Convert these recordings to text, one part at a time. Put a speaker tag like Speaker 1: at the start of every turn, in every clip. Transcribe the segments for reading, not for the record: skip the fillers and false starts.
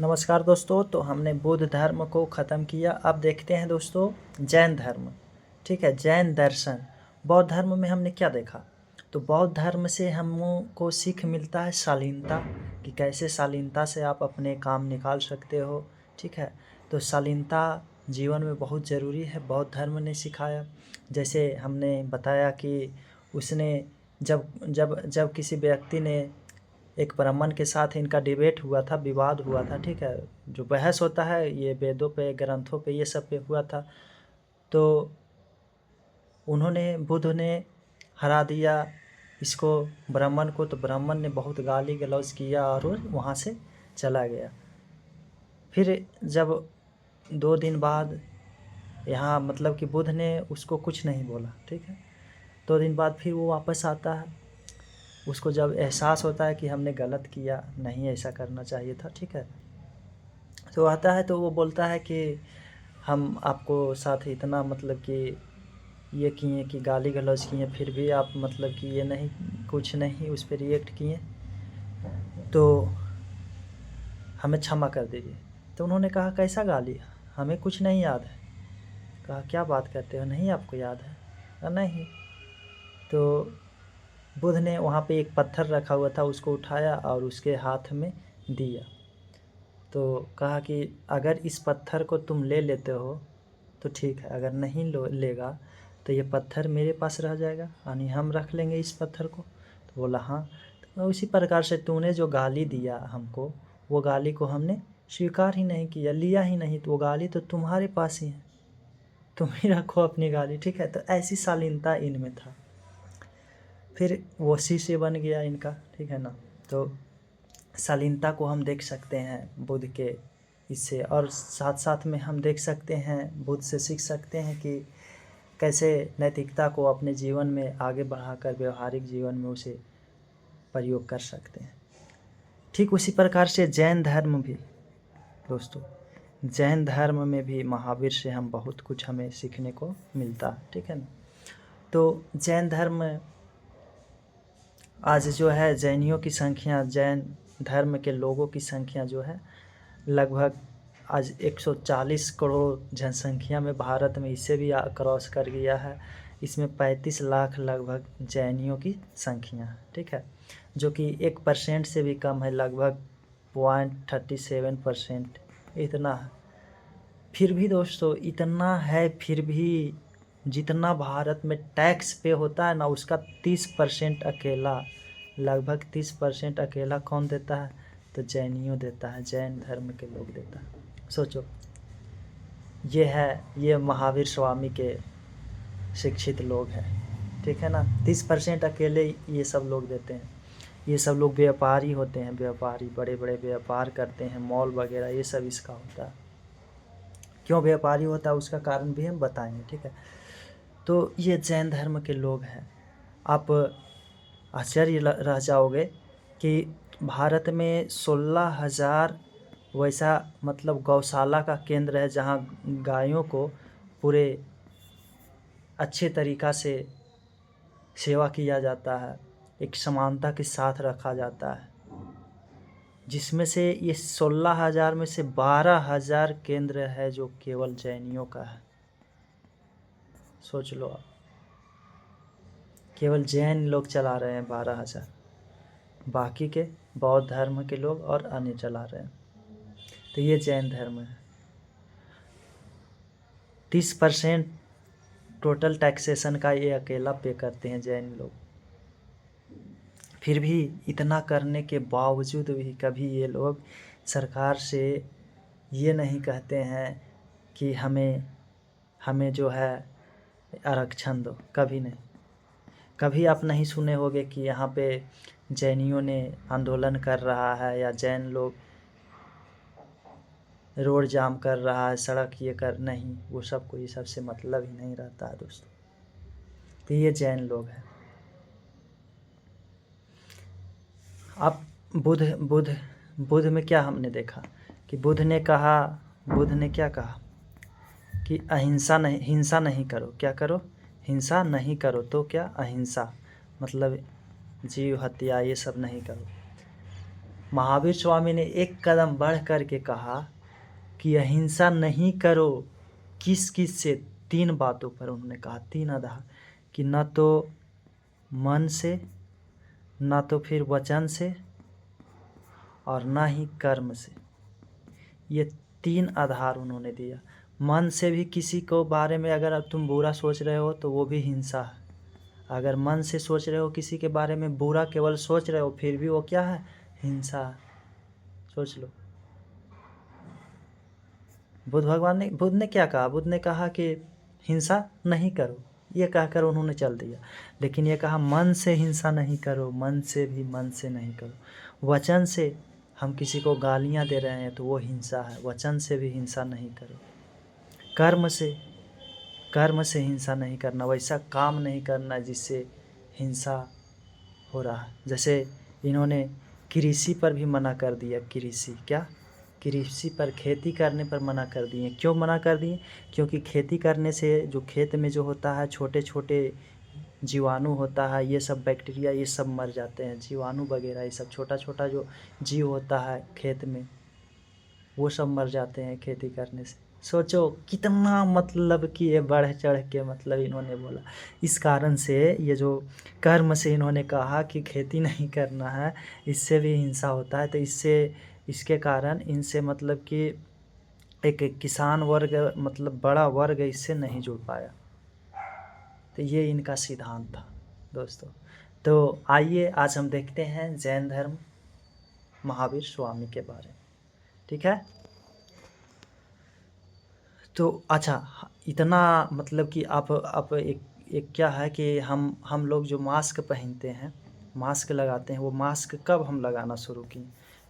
Speaker 1: नमस्कार दोस्तों। तो हमने बुद्ध धर्म को ख़त्म किया। अब देखते हैं दोस्तों जैन धर्म। ठीक है, जैन दर्शन। बौद्ध धर्म में हमने क्या देखा? तो बौद्ध धर्म से हमको सीख मिलता है शालीनता, कि कैसे शालीनता से आप अपने काम निकाल सकते हो। ठीक है, तो शालीनता जीवन में बहुत ज़रूरी है, बौद्ध धर्म ने सिखाया। जैसे हमने बताया कि उसने जब जब जब किसी व्यक्ति ने एक ब्राह्मण के साथ इनका डिबेट हुआ था, विवाद हुआ था। ठीक है, जो बहस होता है ये वेदों पे, ग्रंथों पे, ये सब पे हुआ था। तो बुद्ध ने हरा दिया इसको, ब्राह्मण को। तो ब्राह्मण ने बहुत गाली गलौज किया और वो वहाँ से चला गया। फिर जब 2 दिन बाद यहाँ मतलब कि बुद्ध ने उसको कुछ नहीं बोला। ठीक है, 2 दिन बाद फिर वो वापस आता है। उसको जब एहसास होता है कि हमने गलत किया, नहीं ऐसा करना चाहिए था। ठीक है, तो आता है तो वो बोलता है कि हम आपको साथ इतना मतलब कि ये किए कि गाली गलौज किए, फिर भी आप मतलब कि ये नहीं, कुछ नहीं उस पर रिएक्ट किए, तो हमें क्षमा कर दीजिए। तो उन्होंने कहा कैसा गाली? हमें कुछ नहीं याद है। कहा क्या बात करते हो, नहीं आपको याद है? कहा नहीं। तो बुद्ध ने वहाँ पे एक पत्थर रखा हुआ था, उसको उठाया और उसके हाथ में दिया। तो कहा कि अगर इस पत्थर को तुम ले लेते हो तो ठीक है, अगर नहीं लेगा तो ये पत्थर मेरे पास रह जाएगा, यानी हम रख लेंगे इस पत्थर को। तो बोला हाँ। तो उसी प्रकार से तूने जो गाली दिया हमको, वो गाली को हमने स्वीकार ही नहीं किया, लिया ही नहीं। तो वो गाली तो तुम्हारे पास ही है, तुम ही रखो अपनी गाली। ठीक है, तो ऐसी शालीनता इनमें था। फिर वो शिष्य बन गया इनका। ठीक है ना, तो शालीनता को हम देख सकते हैं बुद्ध के इससे, और साथ साथ में हम देख सकते हैं, बुद्ध से सीख सकते हैं कि कैसे नैतिकता को अपने जीवन में आगे बढ़ाकर व्यवहारिक जीवन में उसे प्रयोग कर सकते हैं। ठीक उसी प्रकार से जैन धर्म भी दोस्तों, जैन धर्म में भी महावीर से हम बहुत कुछ हमें सीखने को मिलता है। ठीक है ना, तो जैन धर्म आज जो है, जैनियों की संख्या, जैन धर्म के लोगों की संख्या जो है लगभग आज 140 करोड़ जनसंख्या में भारत में इसे भी क्रॉस कर गया है। इसमें 35 लाख लगभग जैनियों की संख्या है। ठीक है, जो कि 1% से भी कम है, लगभग 0.37% इतना है। फिर भी दोस्तों इतना है, फिर भी जितना भारत में टैक्स पे होता है ना, उसका 30% अकेला, लगभग 30% अकेला कौन देता है? तो जैनियों देता है, जैन धर्म के लोग देता है। सोचो, ये महावीर स्वामी के शिक्षित लोग हैं। ठीक है ना, 30% अकेले ये सब लोग देते हैं। ये सब लोग व्यापारी होते हैं, व्यापारी बड़े बड़े व्यापार करते हैं, मॉल वगैरह ये सब इसका होता है। क्यों व्यापारी होता है उसका कारण भी हम बताएंगे। ठीक है, तो ये जैन धर्म के लोग हैं। आप आश्चर्य रह जाओगे कि भारत में 16,000 वैसा मतलब गौशाला का केंद्र है, जहाँ गायों को पूरे अच्छे तरीक़ा से सेवा किया जाता है, एक समानता के साथ रखा जाता है। जिसमें से ये 16,000 में से 12,000 केंद्र है जो केवल जैनियों का है। सोच लो आप, केवल जैन लोग चला रहे हैं 12,000, बाकी के बौद्ध धर्म के लोग और अन्य चला रहे हैं। तो ये जैन धर्म है। 30% टोटल टैक्सेशन का ये अकेला पे करते हैं जैन लोग। फिर भी इतना करने के बावजूद भी कभी ये लोग सरकार से ये नहीं कहते हैं कि हमें जो है आरक्षण दो। कभी नहीं। कभी आप नहीं सुने होंगे कि यहाँ पे जैनियों ने आंदोलन कर रहा है, या जैन लोग रोड जाम कर रहा है, सड़क ये कर, नहीं, वो सब को ये सबसे मतलब ही नहीं रहता है दोस्तों। तो ये जैन लोग हैं। अब बुद्ध में क्या हमने देखा कि बुद्ध ने क्या कहा कि हिंसा नहीं करो। क्या करो? हिंसा नहीं करो। तो क्या? अहिंसा, मतलब जीव हत्या ये सब नहीं करो। महावीर स्वामी ने एक कदम बढ़ कर के कहा कि अहिंसा नहीं करो। किस किस से? 3 बातों पर उन्होंने कहा, 3 आधार, कि न तो मन से, न तो फिर वचन से, और न ही कर्म से। ये 3 आधार उन्होंने दिया। मन से भी किसी को बारे में अगर तुम बुरा सोच रहे हो तो वो भी हिंसा है। अगर मन से सोच रहे हो किसी के बारे में बुरा, केवल सोच रहे हो, फिर भी वो क्या है? हिंसा है। सोच लो। बुद्ध ने क्या कहा? बुद्ध ने कहा कि हिंसा नहीं करो, ये कहकर उन्होंने चल दिया। लेकिन ये कहा मन से हिंसा नहीं करो, मन से नहीं करो। वचन से हम किसी को गालियां दे रहे हैं तो वो हिंसा है, वचन से भी हिंसा नहीं करो। कर्म से हिंसा नहीं करना, वैसा काम नहीं करना जिससे हिंसा हो रहा है। जैसे इन्होंने कृषि पर भी मना कर दिया। कृषि पर, खेती करने पर मना कर दिए। क्यों मना कर दिए? क्योंकि खेती करने से जो खेत में जो होता है छोटे छोटे जीवाणु होता है, ये सब बैक्टीरिया, ये सब मर जाते हैं। जीवाणु वगैरह ये सब छोटा छोटा जो जीव होता है खेत में, वो सब मर जाते हैं खेती करने से। सोचो कितना मतलब कि ये बढ़ चढ़ के मतलब इन्होंने बोला। इस कारण से ये जो कर्म से इन्होंने कहा कि खेती नहीं करना है, इससे भी हिंसा होता है, तो इसके कारण इनसे मतलब कि एक किसान वर्ग, मतलब बड़ा वर्ग इससे नहीं जुड़ पाया। तो ये इनका सिद्धांत था दोस्तों। तो आइए आज हम देखते हैं जैन धर्म, महावीर स्वामी के बारे में। ठीक है। तो अच्छा, इतना मतलब कि आप एक क्या है कि हम लोग जो मास्क पहनते हैं, मास्क लगाते हैं, वो मास्क कब हम लगाना शुरू किए?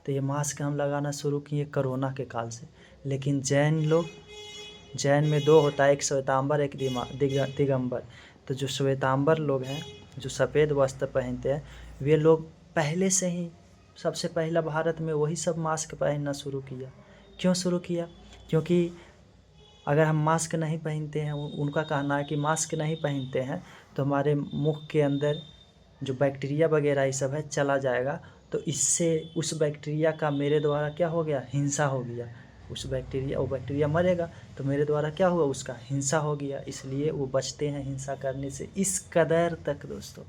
Speaker 1: तो ये मास्क हम लगाना शुरू किए कोरोना के काल से। लेकिन जैन में 2 होता है, एक श्वेतांबर, एक दिगंबर। तो जो श्वेतांबर लोग हैं, जो सफ़ेद वस्त्र पहनते हैं, वे लोग पहले से ही सबसे पहला भारत में वही सब मास्क पहनना शुरू किया। क्यों शुरू किया? क्योंकि अगर हम मास्क नहीं पहनते हैं, उनका कहना है कि मास्क नहीं पहनते हैं तो हमारे मुख के अंदर जो बैक्टीरिया वगैरह ये सब है चला जाएगा, तो इससे उस बैक्टीरिया का मेरे द्वारा क्या हो गया? हिंसा हो गया। वो बैक्टीरिया मरेगा तो मेरे द्वारा क्या हुआ? उसका हिंसा हो गया। इसलिए वो बचते हैं हिंसा करने से। इस कदर तक दोस्तों,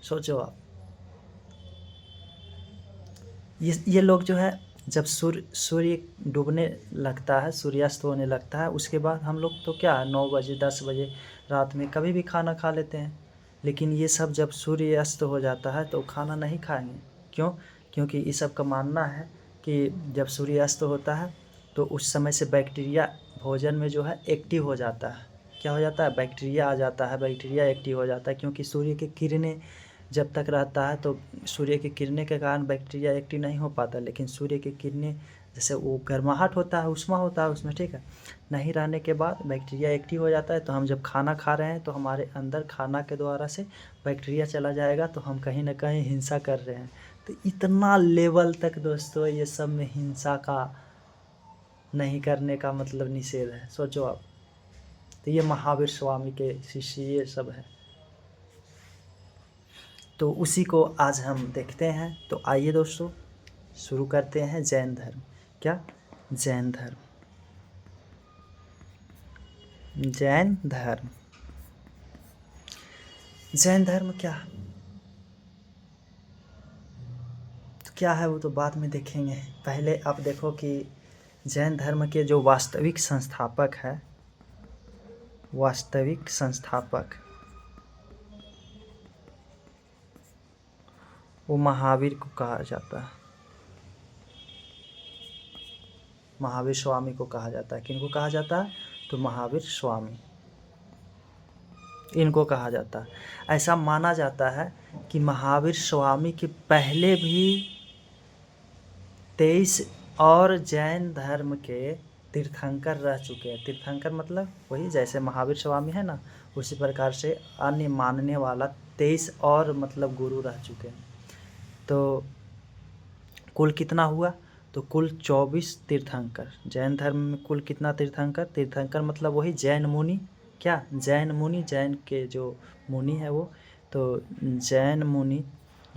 Speaker 1: सोचो आप। ये लोग जो है, जब सूर्य डूबने लगता है, सूर्यास्त होने लगता है, उसके बाद हम लोग तो क्या 9 बजे 10 बजे रात में कभी भी खाना खा लेते हैं। लेकिन ये सब जब सूर्य अस्त हो जाता है तो खाना नहीं खाएंगे। क्यों? क्योंकि इस सब का मानना है कि जब सूर्य अस्त होता है तो उस समय से बैक्टीरिया भोजन में जो है एक्टिव हो जाता है। क्या हो जाता है? बैक्टीरिया आ जाता है, बैक्टीरिया एक्टिव हो जाता है। क्योंकि सूर्य की किरणें जब तक रहता है तो सूर्य की किरणें के कारण बैक्टीरिया एक्टिव नहीं हो पाता। लेकिन सूर्य की किरणें, जैसे वो गर्माहट होता है, उष्मा होता है उसमें, ठीक है, नहीं रहने के बाद बैक्टीरिया एक्टिव हो जाता है। तो हम जब खाना खा रहे हैं तो हमारे अंदर खाना के द्वारा से बैक्टीरिया चला जाएगा, तो हम कहीं ना कहीं हिंसा कर रहे हैं। तो इतना लेवल तक दोस्तों ये सब में हिंसा का नहीं करने का मतलब निषेध है। सोचो आप। तो ये महावीर स्वामी के शिष्य ये सब है। तो उसी को आज हम देखते हैं। तो आइए दोस्तों शुरू करते हैं जैन धर्म। क्या? जैन धर्म। जैन धर्म, जैन धर्म क्या? तो क्या है वो तो बाद में देखेंगे। पहले आप देखो कि जैन धर्म के जो वास्तविक संस्थापक है, वास्तविक संस्थापक वो महावीर को कहा जाता है। महावीर स्वामी को कहा जाता है। किनको कहा जाता है? तो महावीर स्वामी, इनको कहा जाता है। ऐसा माना जाता है कि महावीर स्वामी के पहले भी 23 और जैन धर्म के तीर्थंकर रह चुके हैं। तीर्थंकर मतलब वही, जैसे महावीर स्वामी है ना, उसी प्रकार से अन्य मानने वाला 23 और मतलब गुरु रह चुके हैं। तो कुल कितना हुआ? तो कुल 24 तीर्थंकर। जैन धर्म में कुल कितना तीर्थंकर? तीर्थंकर मतलब वही जैन मुनि। क्या? जैन मुनि, जैन के जो मुनि है वो, तो जैन मुनि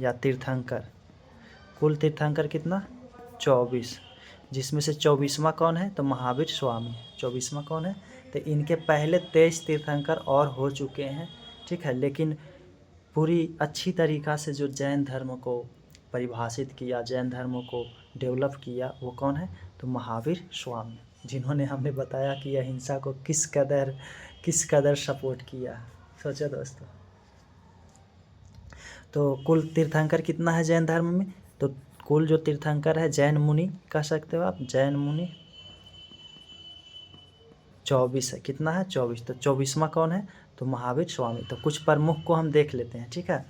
Speaker 1: या तीर्थंकर कुल तीर्थंकर कितना 24, जिसमें से 24वां कौन है तो महावीर स्वामी। 24वां कौन है तो इनके पहले 23 तीर्थंकर और हो चुके हैं, ठीक है। लेकिन पूरी अच्छी तरीक़ा से जो जैन धर्म को परिभाषित किया, जैन धर्म को डेवलप किया, वो कौन है तो महावीर स्वामी, जिन्होंने हमें बताया कि अहिंसा को किस कदर सपोर्ट किया। सोचो दोस्तों। तो कुल तीर्थंकर कितना है जैन धर्म में, तो कुल जो तीर्थंकर है जैन मुनि कह सकते हो आप, जैन मुनि 24 है। कितना है 24। तो 24वां कौन है तो महावीर स्वामी। तो कुछ प्रमुख को हम देख लेते हैं, ठीक है।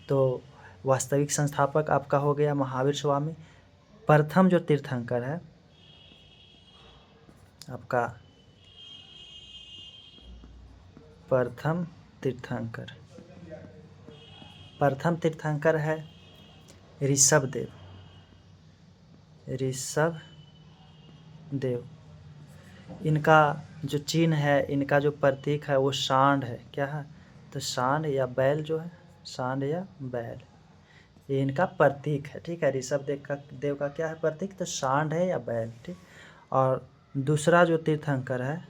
Speaker 1: तो वास्तविक संस्थापक आपका हो गया महावीर स्वामी। प्रथम जो तीर्थंकर है आपका, प्रथम तीर्थंकर है ऋषभदेव। इनका जो चिन्ह है, इनका जो प्रतीक है वो सांड है। क्या है तो सांड या बैल जो है, सांड या बैल, ये इनका प्रतीक है, ठीक है। ऋषभदेव का क्या है प्रतीक तो सांड है या बैल, ठीक। और दूसरा जो तीर्थंकर है,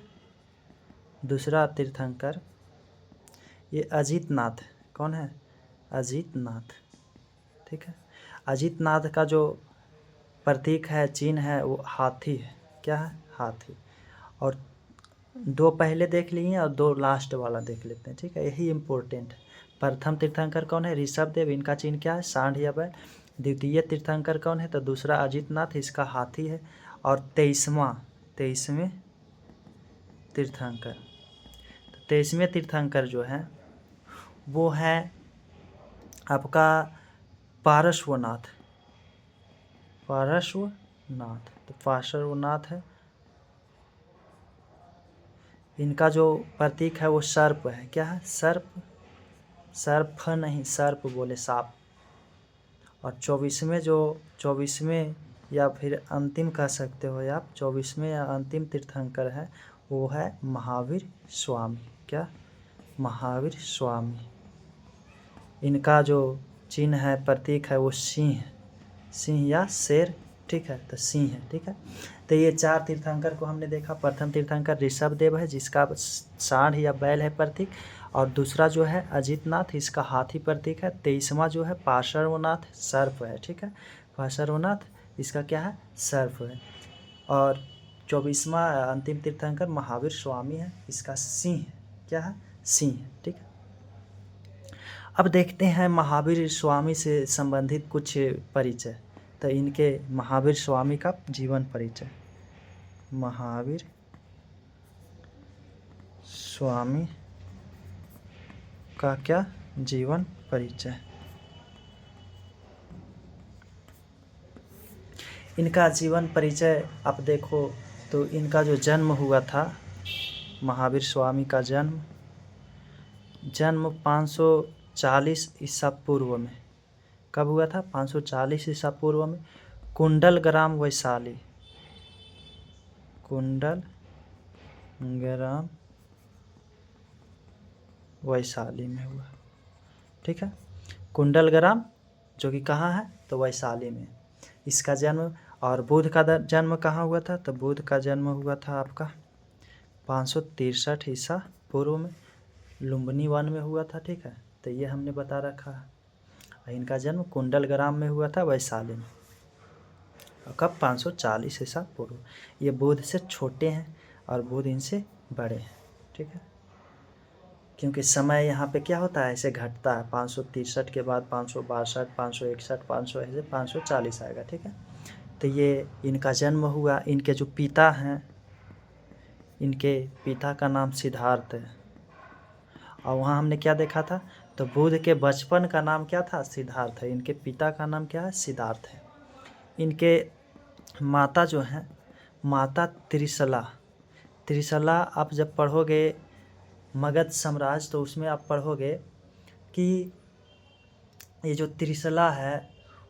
Speaker 1: दूसरा तीर्थंकर ये अजितनाथ। कौन है अजितनाथ, ठीक है। अजितनाथ का जो प्रतीक है, चिन्ह है, वो हाथी है। क्या है हाथी। और 2 पहले देख लिए और 2 लास्ट वाला देख लेते हैं, ठीक है। यही इम्पोर्टेंट है। प्रथम तीर्थंकर कौन है ऋषभदेव, इनका चिन्ह क्या है सांड या बैल। द्वितीय तीर्थंकर कौन है तो दूसरा अजितनाथ, इसका हाथी है। और 23वें तीर्थंकर, तो 23वें तीर्थंकर जो है वो है आपका पार्श्वनाथ। तो पार्श्वनाथ है। इनका जो प्रतीक है वो सर्प है। क्या है सर्प नहीं, सर्प बोले सांप। और 24वें या फिर अंतिम कह सकते हो आप, 24वें या अंतिम तीर्थंकर है वो है महावीर स्वामी। क्या महावीर स्वामी। इनका जो चिन्ह है प्रतीक है वो सिंह या शेर, ठीक है। तो सिंह है, ठीक है। तो ये 4 तीर्थंकर को हमने देखा। प्रथम तीर्थंकर ऋषभदेव है, जिसका सांड या बैल है प्रतीक। और दूसरा जो है अजितनाथ, इसका हाथी प्रतीक है। 23वां जो है पार्श्वनाथ, सर्प है, ठीक है। पार्श्वनाथ इसका क्या है सर्प है। और 24वां अंतिम तीर्थंकर महावीर स्वामी है, इसका सिंह है। क्या है सिंह है, ठीक है। अब देखते हैं महावीर स्वामी से संबंधित कुछ परिचय। तो इनके महावीर स्वामी का जीवन परिचय, महावीर स्वामी का क्या जीवन परिचय। इनका जीवन परिचय आप देखो तो इनका जो जन्म हुआ था, महावीर स्वामी का जन्म 540 ईसा पूर्व में। कब हुआ था 540 ईसा पूर्व में, कुंडल ग्राम वैशाली में हुआ, ठीक है। कुंडल ग्राम जो कि कहाँ है तो वैशाली में इसका जन्म। और बुद्ध का जन्म कहाँ हुआ था तो बुद्ध का जन्म हुआ था आपका 563 ईसा पूर्व में, लुम्बिनी वन में हुआ था, ठीक है। तो ये हमने बता रखा है। इनका जन्म कुंडल ग्राम में हुआ था वैशाली में। और कब 540 ईसा पूर्व। ये बुद्ध से छोटे हैं और बुद्ध इनसे बड़े हैं, ठीक है। क्योंकि समय यहाँ पे क्या होता है ऐसे घटता है, 563 के बाद 562, 561, 500 ऐसे 540 आएगा, ठीक है। तो ये इनका जन्म हुआ। इनके जो पिता हैं, इनके पिता का नाम सिद्धार्थ है। और वहाँ हमने क्या देखा था तो बुद्ध के बचपन का नाम क्या था सिद्धार्थ है। इनके पिता का नाम क्या है सिद्धार्थ है। इनके माता जो हैं माता त्रिशला आप जब पढ़ोगे मगध साम्राज्य तो उसमें आप पढ़ोगे कि ये जो त्रिशला है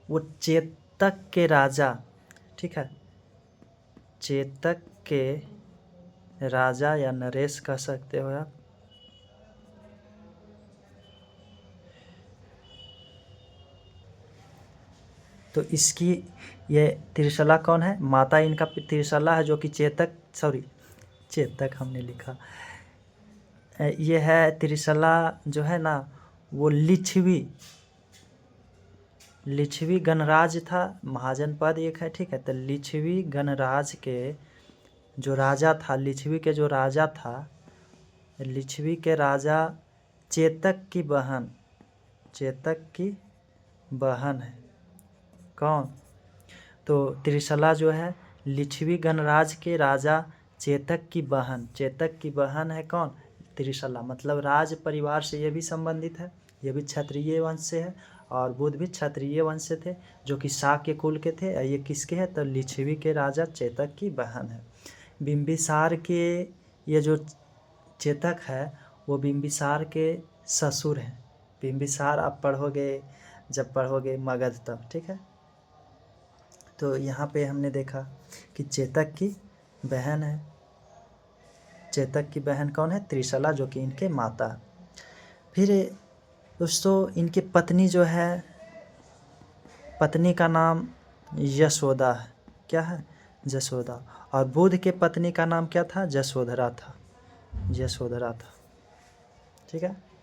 Speaker 1: वो चेतक के राजा, ठीक है, चेतक के राजा या नरेश कह सकते हो आप, तो इसकी ये त्रिशला कौन है? माता इनका त्रिशला है, जो कि चेतक हमने लिखा। ये है त्रिशला जो है ना, वो लिच्छवी गणराज था। महाजन पद एक है, ठीक है। तो लिच्छवी गणराज के जो राजा था, लिच्छवी के जो राजा था, लिच्छवी के राजा चेतक की बहन है। कौन? तो त्रिशला जो है लिच्छवी गणराज के राजा चेतक की बहन है। कौन? त्रिशला। मतलब राज परिवार से ये भी संबंधित है, ये भी क्षत्रिय वंश से है, और बुध भी क्षत्रिय वंश से थे, जो कि शाक्य कुल के थे। ये किसके है? तो लिच्छवी के राजा चेतक की बहन है। बिंबिसार के ये जो चेतक है, वो बिंबिसार के ससुर हैं। बिंबिसार आप जब पढ़ोगे मगध तब, ठीक है। तो यहाँ पे हमने देखा कि चेतक की बहन है। चेतक की बहन कौन है? त्रिशला, जो कि इनके माता। फिर दोस्तों इनकी पत्नी जो है, पत्नी का नाम यशोदा है। क्या है? जसोदा। और बुध के पत्नी का नाम क्या था? यशोधरा था। ठीक है।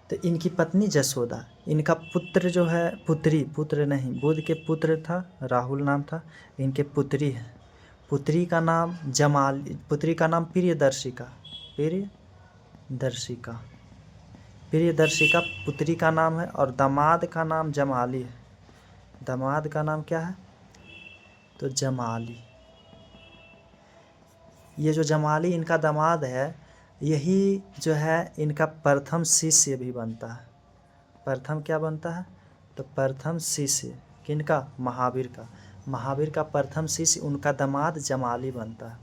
Speaker 1: तो इनकी पत्नी जसोदा, इनका पुत्र जो है, पुत्र नहीं, बुध के पुत्र था, राहुल नाम था। इनके पुत्री है, पुत्री का नाम प्रियदर्शिका पुत्री का नाम है। और दामाद का नाम जमाली है। दामाद का नाम क्या है? तो जमाली। ये जो जमाली इनका दामाद है, यही जो है इनका प्रथम शिष्य भी बनता है। प्रथम क्या बनता है? तो प्रथम शिष्य किनका? महावीर का प्रथम शिष्य उनका दामाद जमाली बनता है।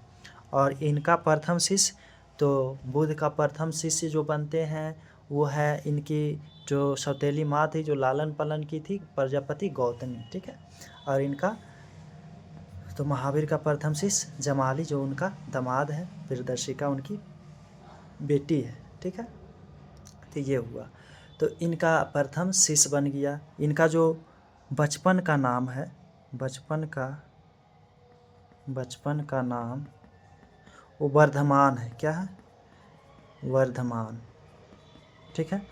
Speaker 1: और इनका प्रथम शिष्य, तो बुध का प्रथम शिष्य जो बनते हैं, वो है इनकी जो सौतेली माँ थी, जो लालन पालन की थी, प्रजापति गौतमी, ठीक है। और इनका तो महावीर का प्रथम शिष्य जमाली, जो उनका दामाद है, प्रियदर्शिका उनकी बेटी है, ठीक है। तो ये हुआ, तो इनका प्रथम शिष्य बन गया। इनका जो बचपन का नाम है, बचपन का नाम वो वर्धमान है। क्या है? वर्धमान, ठीक है।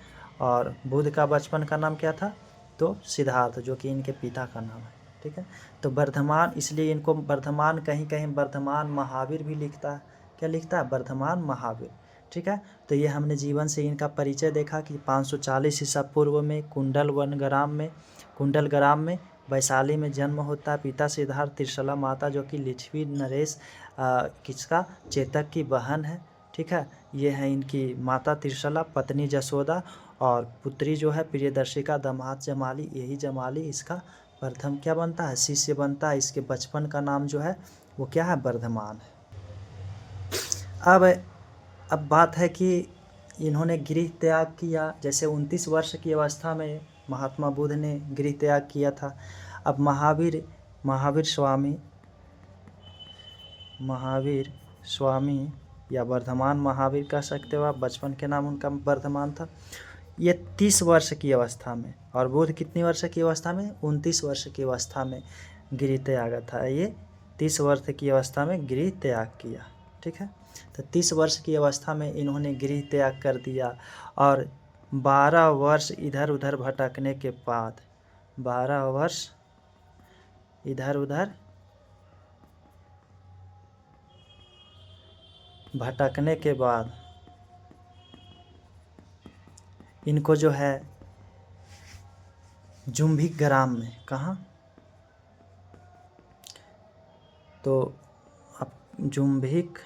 Speaker 1: और बुध का बचपन का नाम क्या था? तो सिद्धार्थ, जो कि इनके पिता का नाम है, ठीक है। तो वर्धमान, इसलिए इनको वर्धमान, कहीं कहीं वर्धमान महावीर भी लिखता है। क्या लिखता है? वर्धमान महावीर, ठीक है। तो ये हमने जीवन से इनका परिचय देखा कि 540 ईसा पूर्व में कुंडल ग्राम में वैशाली में जन्म होता है। पिता सिद्धार्थ, त्रिशला माता जो कि लिच्छवी नरेश किसका? चेतक की बहन है, ठीक है। ये है इनकी माता त्रिशला, पत्नी जसोदा, और पुत्री जो है प्रियदर्शिका, दामाद जमाली। यही जमाली इसका प्रथम क्या बनता है? शिष्य बनता है। इसके बचपन का नाम जो है वो क्या है? वर्धमान है। अब बात है कि इन्होंने गृह त्याग किया। जैसे 29 वर्ष की अवस्था में महात्मा बुद्ध ने गृह त्याग किया था। अब महावीर स्वामी या वर्धमान महावीर कह सकते हो आप, बचपन के नाम उनका वर्धमान था। ये 30 वर्ष की अवस्था में, और बुद्ध कितनी वर्ष की अवस्था में? 29 वर्ष की अवस्था में गृह त्याग था। ये 30 वर्ष की अवस्था में गृह त्याग किया, ठीक है। तो 30 वर्ष की अवस्था में इन्होंने गृह त्याग कर दिया। और 12 वर्ष इधर उधर भटकने के बाद, 12 वर्ष इधर उधर भटकने के बाद इनको जो है जुम्भिक ग्राम में, कहाँ? तो अब जुम्भिक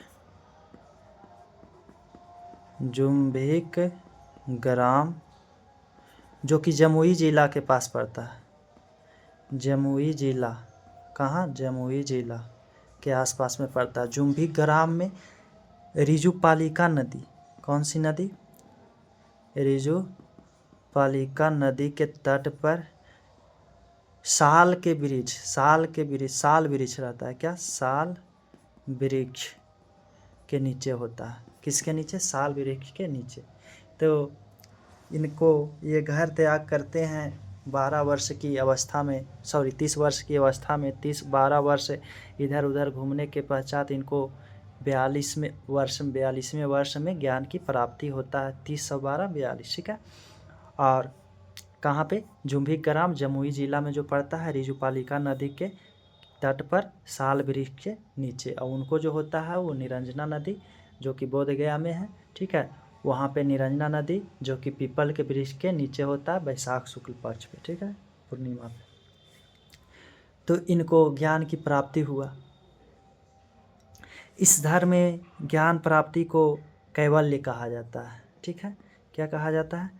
Speaker 1: ग्राम, जो कि जमुई जिला के पास पड़ता है। जमुई जिला, कहाँ? जमुई जिला के आसपास में पड़ता है। जुम्भिक ग्राम में रिजुपालिका नदी, कौन सी नदी? रिजुपालिका नदी के तट पर साल वृक्ष रहता है। क्या? साल वृक्ष के नीचे होता है। किसके नीचे? साल वृक्ष के नीचे। तो इनको ये घर त्याग करते हैं 12 वर्ष की अवस्था में 30 वर्ष की अवस्था में 12 वर्ष इधर उधर घूमने के पश्चात इनको 42वें वर्ष में ज्ञान की प्राप्ति होता है। 30 सौ 12 42, ठीक है। और कहाँ पे? जुम्भिक ग्राम जमुई जिला में जो पड़ता है, रिजुपालिका नदी के तट पर साल वृक्ष के नीचे। और उनको जो होता है वो निरंजना नदी जो कि बोधगया में है, ठीक है। वहाँ पे निरंजना नदी जो कि पीपल के वृक्ष के नीचे होता है वैशाख शुक्ल पक्ष पे, ठीक है, पूर्णिमा पे। तो इनको ज्ञान की प्राप्ति हुआ। इस धर्म में ज्ञान प्राप्ति को कैवल्य कहा जाता है, ठीक है। क्या कहा जाता है?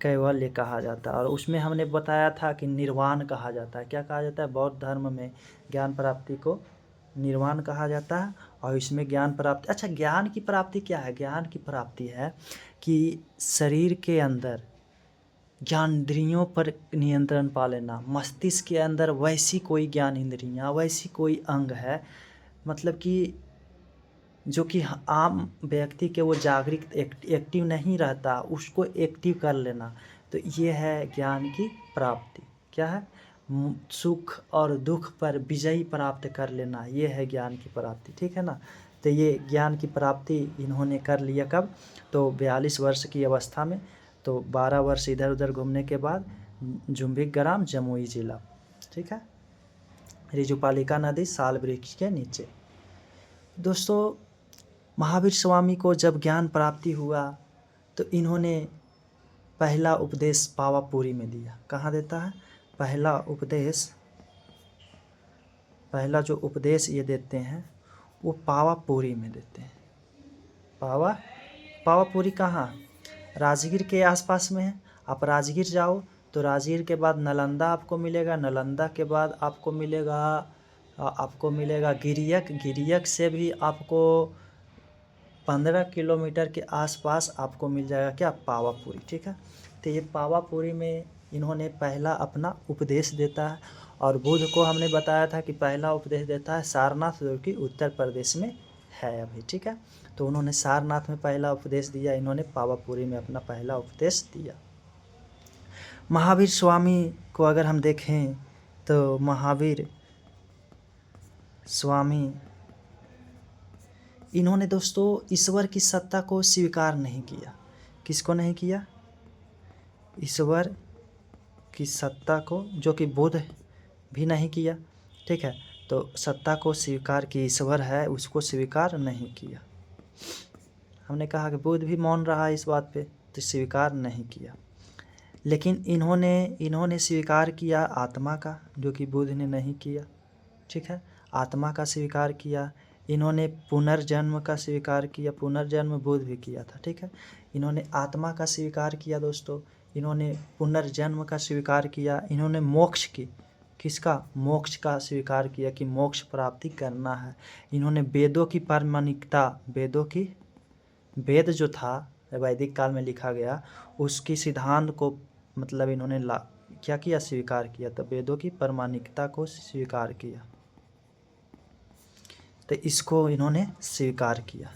Speaker 1: कैवल्य कहा जाता है। और उसमें हमने बताया था कि निर्वाण कहा जाता है। क्या कहा जाता है? बौद्ध धर्म में ज्ञान प्राप्ति को निर्वाण कहा जाता है। और इसमें ज्ञान प्राप्ति, अच्छा, ज्ञान की प्राप्ति क्या है? ज्ञान की प्राप्ति है कि शरीर के अंदर ज्ञानेंद्रियों पर नियंत्रण पा लेना। मस्तिष्क के अंदर वैसी कोई ज्ञान इंद्रियाँ, वैसी कोई अंग है, मतलब कि जो कि आम व्यक्ति के वो जागृत एक्टिव नहीं रहता, उसको एक्टिव कर लेना। तो ये है ज्ञान की प्राप्ति। क्या है? सुख और दुख पर विजय प्राप्त कर लेना, ये है ज्ञान की प्राप्ति, ठीक है ना। तो ये ज्ञान की प्राप्ति इन्होंने कर लिया कब? तो 42 वर्ष की अवस्था में। तो 12 वर्ष इधर उधर घूमने के बाद जुम्भिक ग्राम जमुई जिला, ठीक है, रिजुपालिका नदी साल वृक्ष के नीचे। दोस्तों, महावीर स्वामी को जब ज्ञान प्राप्ति हुआ तो इन्होंने पहला उपदेश पावापुरी में दिया। कहाँ देता है? पहला जो उपदेश ये देते हैं वो पावापुरी में देते हैं। पावापुरी कहाँ? राजगीर के आसपास में है। आप राजगीर जाओ तो राजगीर के बाद नालंदा आपको मिलेगा, नालंदा के बाद आपको मिलेगा गिरियक से भी आपको 15 किलोमीटर के आसपास आपको मिल जाएगा क्या? पावापुरी, ठीक है। तो ये पावापुरी में इन्होंने पहला अपना उपदेश देता है। और बुद्ध को हमने बताया था कि पहला उपदेश देता है सारनाथ जो कि उत्तर प्रदेश में है अभी, ठीक है। तो उन्होंने सारनाथ में पहला उपदेश दिया, इन्होंने पावापुरी में अपना पहला उपदेश दिया। महावीर स्वामी को अगर हम देखें तो महावीर स्वामी इन्होंने दोस्तों ईश्वर की सत्ता को स्वीकार नहीं किया। किसको नहीं किया? ईश्वर की सत्ता को, जो कि बुद्ध भी नहीं किया, ठीक है। तो सत्ता को स्वीकार की, ईश्वर है उसको स्वीकार नहीं किया। हमने कहा कि बुद्ध भी मौन रहा इस बात पे, तो स्वीकार नहीं किया। लेकिन इन्होंने स्वीकार किया आत्मा का, जो कि बुद्ध ने नहीं किया, ठीक है। आत्मा का स्वीकार किया। इन्होंने पुनर्जन्म का स्वीकार किया। पुनर्जन्म बुद्ध भी किया था, ठीक है। इन्होंने आत्मा का स्वीकार किया दोस्तों, इन्होंने पुनर्जन्म का स्वीकार किया, इन्होंने मोक्ष की, किसका? मोक्ष का स्वीकार किया कि मोक्ष प्राप्ति करना है। इन्होंने वेदों की प्रामाणिकता, वेद जो था वैदिक काल में लिखा गया, उसकी सिद्धांत को मतलब इन्होंने क्या किया? स्वीकार किया। तो वेदों की प्रामाणिकता को स्वीकार किया, तो इसको इन्होंने स्वीकार किया।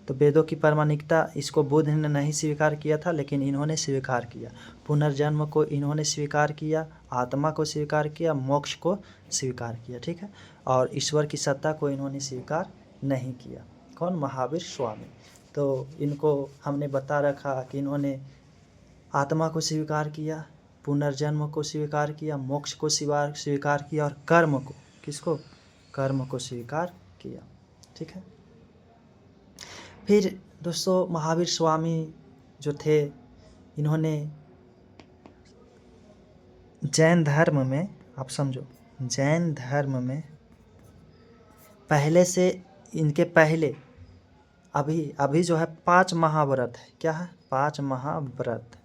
Speaker 1: तो वेदों की प्रामाणिकता इसको बुद्ध ने नहीं स्वीकार किया था, लेकिन इन्होंने स्वीकार किया। पुनर्जन्म को इन्होंने स्वीकार किया, आत्मा को स्वीकार किया, मोक्ष को स्वीकार किया, ठीक है। और ईश्वर की सत्ता को इन्होंने स्वीकार नहीं किया। कौन? महावीर स्वामी। तो इनको हमने बता रखा कि इन्होंने आत्मा को स्वीकार किया, पुनर्जन्म को स्वीकार किया, मोक्ष को स्वीकार किया, और कर्म को, किसको? कर्म को स्वीकार किया, ठीक है। फिर दोस्तों महावीर स्वामी जो थे, इन्होंने जैन धर्म में, आप समझो, जैन धर्म में पहले से, इनके पहले अभी जो है 5 महाव्रत है। क्या है? 5 महाव्रत।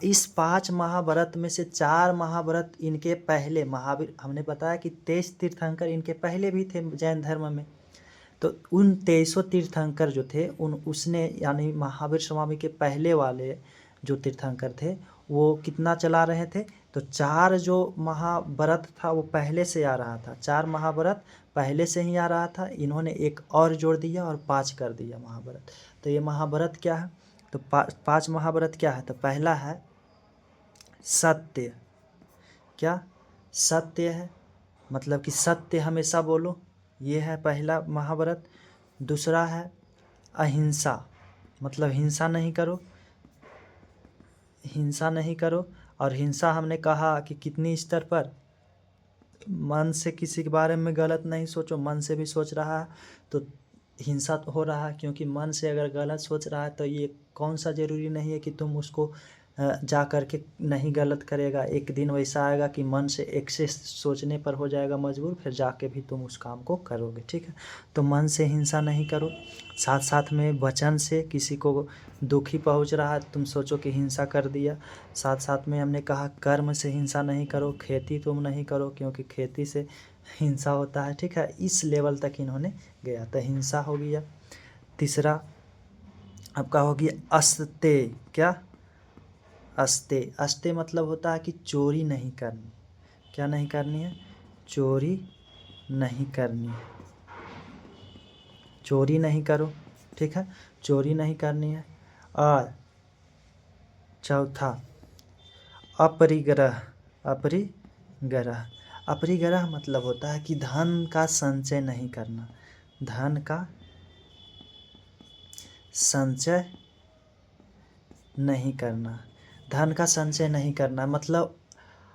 Speaker 1: इस 5 महाव्रत में से 4 महाव्रत इनके पहले, महावीर, हमने बताया कि 23 तीर्थंकर इनके पहले भी थे जैन धर्म में। तो उन 23 तीर्थंकर जो थे उसने, यानी महावीर स्वामी के पहले वाले जो तीर्थंकर थे वो कितना चला रहे थे? तो 4 जो महाव्रत था वो पहले से आ रहा था, 4 महाव्रत पहले से ही आ रहा था। इन्होंने एक और जोड़ दिया और 5 कर दिया महाव्रत। तो ये महाव्रत क्या है? तो 5 महाव्रत क्या है? तो पहला है सत्य, क्या सत्य है, मतलब कि सत्य हमेशा बोलो, ये है पहला महाव्रत। दूसरा है अहिंसा, मतलब हिंसा नहीं करो, हिंसा नहीं करो। और हिंसा हमने कहा कि कितनी स्तर पर, मन से किसी के बारे में गलत नहीं सोचो, मन से भी सोच रहा है तो हिंसा तो हो रहा है, क्योंकि मन से अगर गलत सोच रहा है तो ये कौन सा ज़रूरी नहीं है कि तुम उसको जा कर के नहीं गलत करेगा। एक दिन वैसा आएगा कि मन से एक्सेस सोचने पर हो जाएगा मजबूर, फिर जाके भी तुम उस काम को करोगे, ठीक है। तो मन से हिंसा नहीं करो, साथ साथ में वचन से किसी को दुखी पहुंच रहा है तुम सोचो कि हिंसा कर दिया। साथ साथ में हमने कहा कर्म से हिंसा नहीं करो, खेती तुम नहीं करो क्योंकि खेती से हिंसा होता है, ठीक है। इस लेवल तक इन्होंने गया, तो हिंसा हो गया। तीसरा आपका हो गया अस्ते, क्या अस्ते, अस्ते मतलब होता है कि चोरी नहीं करनी, क्या नहीं करनी है, चोरी नहीं करनी है, चोरी नहीं करो, ठीक है, चोरी नहीं करनी है। और चौथा अपरिग्रह, अपरिग्रह, अपरिग्रह मतलब होता है कि धन का संचय नहीं करना, धन का संचय नहीं करना, धन का संचय नहीं करना मतलब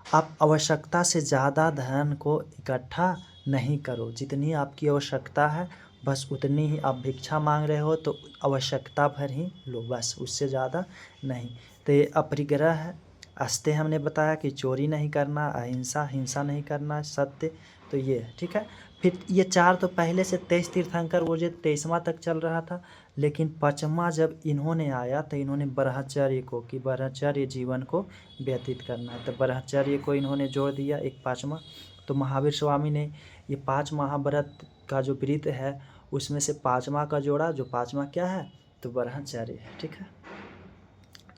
Speaker 1: आप आवश्यकता से ज़्यादा धन को इकट्ठा नहीं करो, जितनी आपकी आवश्यकता है बस उतनी ही। आप भिक्षा मांग रहे हो तो आवश्यकता भर ही लो, बस उससे ज़्यादा नहीं। तो ये अपरिग्रह है। अस्ते हमने बताया कि चोरी नहीं करना, अहिंसा, हिंसा नहीं करना, सत्य, तो ये है, ठीक है। फिर ये चार तो पहले से 23 तीर्थंकर वो जो 23वां तक चल रहा था, लेकिन 5वां जब इन्होंने आया तो इन्होंने ब्रह्मचर्य को, कि ब्रह्मचर्य जीवन को व्यतीत करना है, तो ब्रह्मचर्य को इन्होंने जोड़ दिया एक 5वां। तो महावीर स्वामी ने ये 5 महाव्रत का जो व्रत है उसमें से 5वां का जोड़ा, जो 5वां क्या है, तो ब्रह्मचर्य है, ठीक है।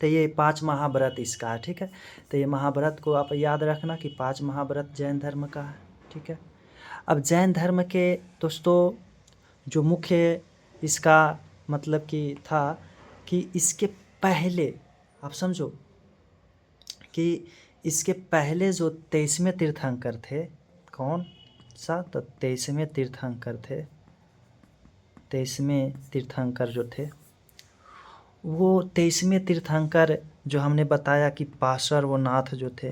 Speaker 1: तो ये 5 महाव्रत इसका है, ठीक है। तो ये महाव्रत को आप याद रखना कि 5 महाव्रत जैन धर्म का है, ठीक है। अब जैन धर्म के दोस्तों जो मुख्य इसका मतलब कि था कि इसके पहले आप समझो कि इसके पहले जो 23वें तीर्थंकर थे, कौन सा, तो 23वें तीर्थंकर थे, 23वें तीर्थंकर जो थे वो 23वें तीर्थंकर जो हमने बताया कि पार्श्वनाथ जो थे,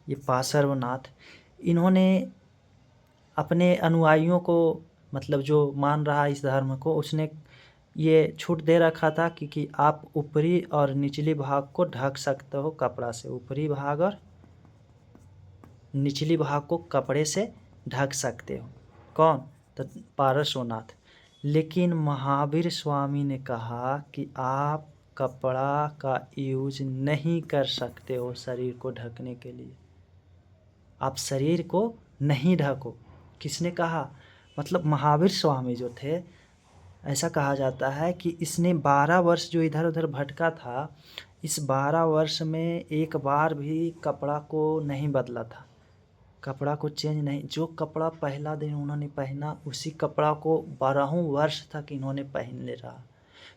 Speaker 1: ये पार्श्वनाथ, इन्होंने अपने अनुयायियों को, मतलब जो मान रहा इस धर्म को, उसने ये छूट दे रखा था कि आप ऊपरी और निचली भाग को ढक सकते हो कपड़ा से, ऊपरी भाग और निचली भाग को कपड़े से ढक सकते हो। कौन, तो पार्श्वनाथ। लेकिन महावीर स्वामी ने कहा कि आप कपड़ा का यूज नहीं कर सकते हो शरीर को ढकने के लिए, आप शरीर को नहीं ढको। किसने कहा, मतलब महावीर स्वामी जो थे, ऐसा कहा जाता है कि इसने 12 वर्ष जो इधर उधर भटका था, इस 12 वर्ष में एक बार भी कपड़ा को नहीं बदला था, कपड़ा को चेंज नहीं। जो कपड़ा पहला दिन उन्होंने पहना उसी कपड़ा को 12 वर्ष तक इन्होंने पहनले रहा।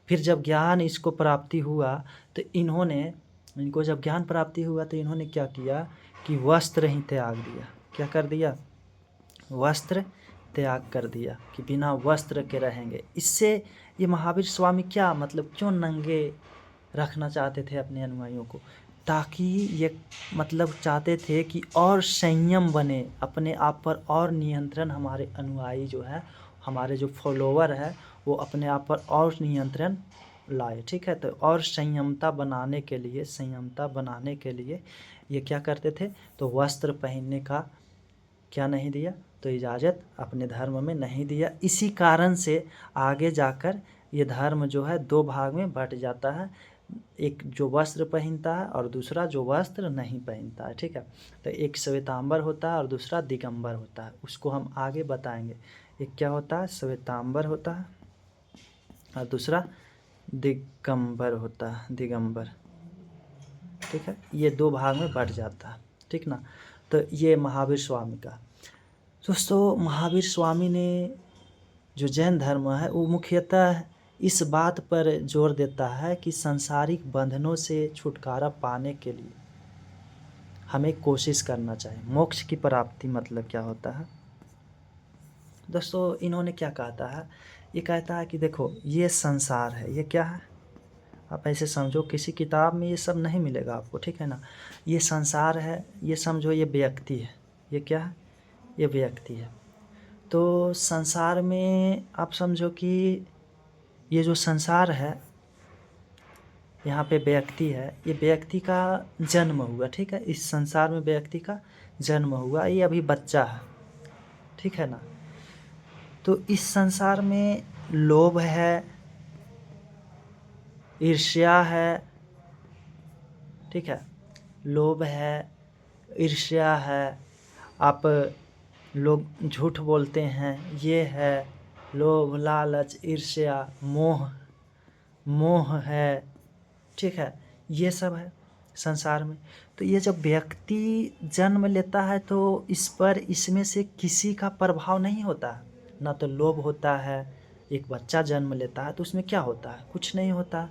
Speaker 1: फिर जब ज्ञान इसको प्राप्ति हुआ तो इनको जब ज्ञान प्राप्ति हुआ तो इन्होंने क्या किया कि वस्त्र ही त्याग दिया। क्या कर दिया, वस्त्र त्याग कर दिया कि बिना वस्त्र के रहेंगे। इससे ये महावीर स्वामी क्या मतलब क्यों नंगे रखना चाहते थे अपने अनुयायियों को, ताकि ये मतलब चाहते थे कि और संयम बने, अपने आप पर और नियंत्रण, हमारे अनुयायी जो है, हमारे जो फॉलोवर है वो अपने आप पर और नियंत्रण लाए, ठीक है। तो और संयमता बनाने के लिए, संयमता बनाने के लिए ये क्या करते थे, तो वस्त्र पहनने का क्या नहीं दिया, तो इजाज़त अपने धर्म में नहीं दिया। इसी कारण से आगे जाकर ये धर्म जो है 2 भाग में बँट जाता है, एक जो वस्त्र पहनता है और दूसरा जो वस्त्र नहीं पहनता है, ठीक है। तो एक श्वेतांबर होता है और दूसरा दिगंबर होता है, उसको हम आगे बताएंगे। एक क्या होता है, श्वेतांबर होता है और दूसरा दिगंबर होता है, दिगंबर, ठीक है। ये 2 भाग में बँट जाता है, ठीक ना। तो ये महावीर स्वामी का। दोस्तों महावीर स्वामी ने जो जैन धर्म है वो मुख्यतः इस बात पर जोर देता है कि सांसारिक बंधनों से छुटकारा पाने के लिए हमें कोशिश करना चाहिए। मोक्ष की प्राप्ति मतलब क्या होता है दोस्तों, इन्होंने क्या कहता है, ये कहता है कि देखो ये संसार है, ये क्या है, आप ऐसे समझो, किसी किताब में ये सब नहीं मिलेगा आपको, ठीक है ना। ये संसार है, ये समझो ये व्यक्ति है, ये क्या है, ये व्यक्ति है। तो संसार में आप समझो कि ये जो संसार है, यहाँ पे व्यक्ति है, ये व्यक्ति का जन्म हुआ, ठीक है, इस संसार में व्यक्ति का जन्म हुआ, ये अभी बच्चा है, ठीक है ना। तो इस संसार में लोभ है, ईर्ष्या है, ठीक है, लोभ है, ईर्ष्या है, आप लोग झूठ बोलते हैं, ये है लोभ, लालच, ईर्ष्या, मोह है, ठीक है, ये सब है संसार में। तो ये जब व्यक्ति जन्म लेता है तो इस पर इसमें से किसी का प्रभाव नहीं होता है, ना तो लोभ होता है। एक बच्चा जन्म लेता है तो उसमें क्या होता है, कुछ नहीं होता,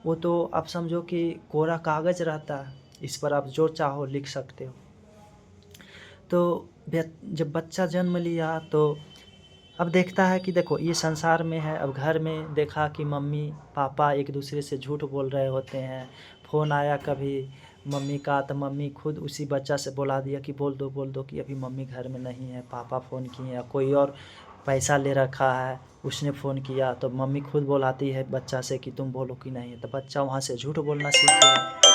Speaker 1: वो तो आप समझो कि कोरा कागज़ रहता है, इस पर आप जो चाहो लिख सकते हो। तो जब बच्चा जन्म लिया तो अब देखता है कि देखो ये संसार में है, अब घर में देखा कि मम्मी पापा एक दूसरे से झूठ बोल रहे होते हैं, फ़ोन आया कभी मम्मी का तो मम्मी खुद उसी बच्चा से बोला दिया कि बोल दो कि अभी मम्मी घर में नहीं है, पापा फ़ोन किए, या कोई और पैसा ले रखा है उसने फ़ोन किया, तो मम्मी खुद बोलाती है बच्चा से कि तुम बोलो कि नहीं है, तो बच्चा वहाँ से झूठ बोलना सीख गया।